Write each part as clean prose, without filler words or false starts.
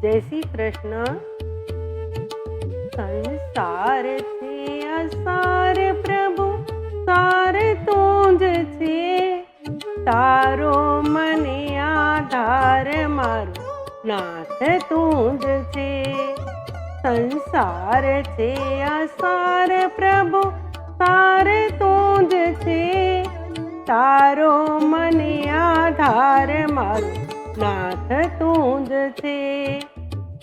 જય શ્રી કૃષ્ણ. સંસાર છે અસાર પ્રભુ, સાર તું જ છે. તારો મને આધાર, મારો નાથ તું જ છે. સંસાર છે અસાર પ્રભુ, સાર તું જ છે. તારો મને આધાર, મારો નાથ તું જ છે.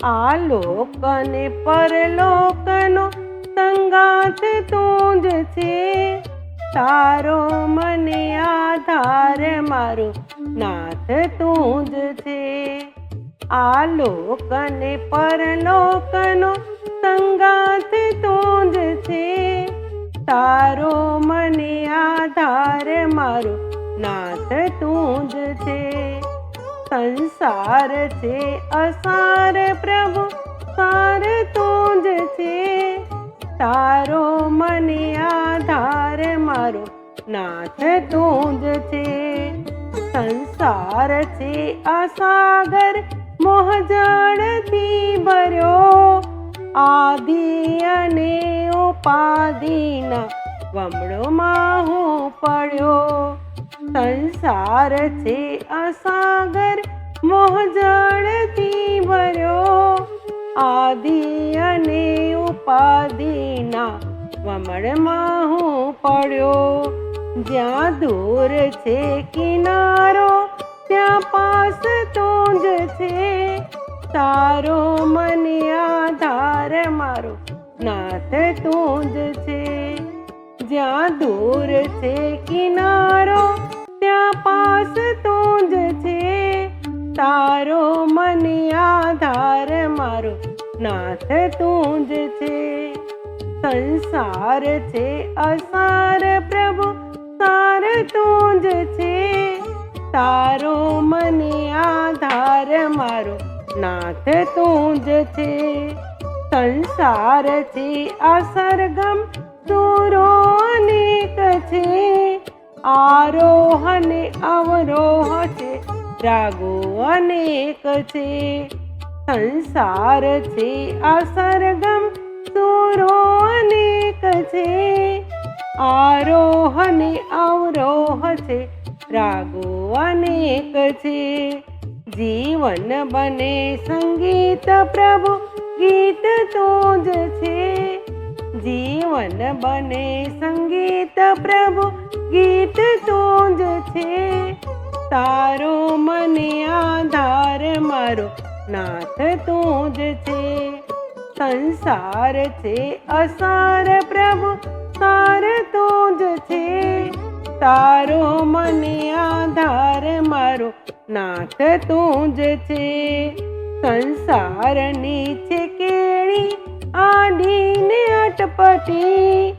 આ લોક અને પરલોકનો સંગાથ તું જ છે. તારો મને આધાર, મારો નાથ તું જ છે. આ લોક અને પરલોકનો સંગાથ તું જ છે. તારો મને આધાર, મારો નાથ તું જ છે. સંસાર છે અસાર પ્રભુ, સાર તું જ છે. તારો મને આધાર, મારો નાથ તું જ છે. સંસાર છે અસાગર, મોહજળથી ભર્યો. આદિ અને ઉપાધિના વમળોમાં હું પડ્યો. સંસાર છે અસાગર, મોહજળથી ભર્યો. આદિ અને ઉપાધિના વમળમાં હું પડ્યો. જ્યાં દૂર છે કિનારો, ત્યાં પાસ તું જ છે. તારો મને આધાર, મારો નાથ તું જ છે. જ્યાં દૂર છે કિનારો, ત્યાં પાસ તું જ છે. તારો મને આધાર, મારો નાથ તું જ છે. સંસાર છે અસાર પ્રભુ, સાર તું જ છે. તારો મને આધાર, મારો નાથ તું જ છે. સંસાર છે અસરગમ, દૂરો અનેક છે. આરોહ અને અવરોહ છે, રાગો અનેક છે. સંસાર છે અસરગમ, દૂરો અનેક છે. આરોહ અને અવરોહ છે, રાગો અનેક છે. જીવન બને સંગીત પ્રભુ, ગીત તું જ છે. જીવન બને સંગીત પ્રભુ, ગીત તું જ છે. તારો મને આધાર, મારો નાથ તું જ છે. સંસાર છે અસાર પ્રભુ, સાર તું જ છે. તારો મને આધાર, મારો નાથ તું જ છે. સંસારની છે કેળી, આડીને અટપટી.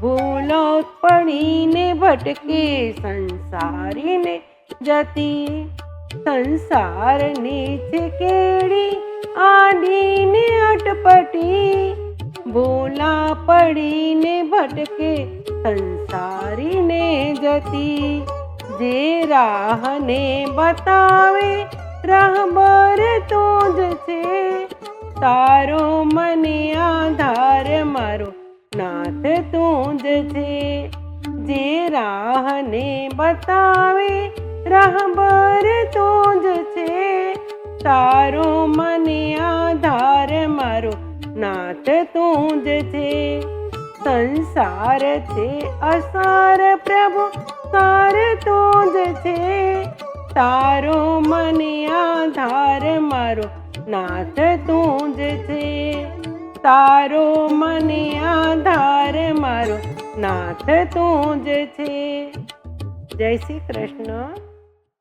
ભૂલો પડીને ભટકે, સંસારીને જતી. સંસારની છે કેળી, આડીને અટપટી. ભૂલા પડીને ભટકે, સંસારીને જતી. જે રાહને બતાવે, રાહબર તું જ છે. તારો મને આધાર, મારો નાથ તું જ છે. જે રાહને બતાવે, રાહબર તું જ છે. તારો મને આધાર, મારો નાથ તું જ છે. સંસાર છે અસાર પ્રભુ, સાર તું જ છે. તારો મને આધાર, મારો નાથ તું જ છે. તારો મને આધાર, મારો નાથ તું જ છે. જય શ્રી કૃષ્ણ.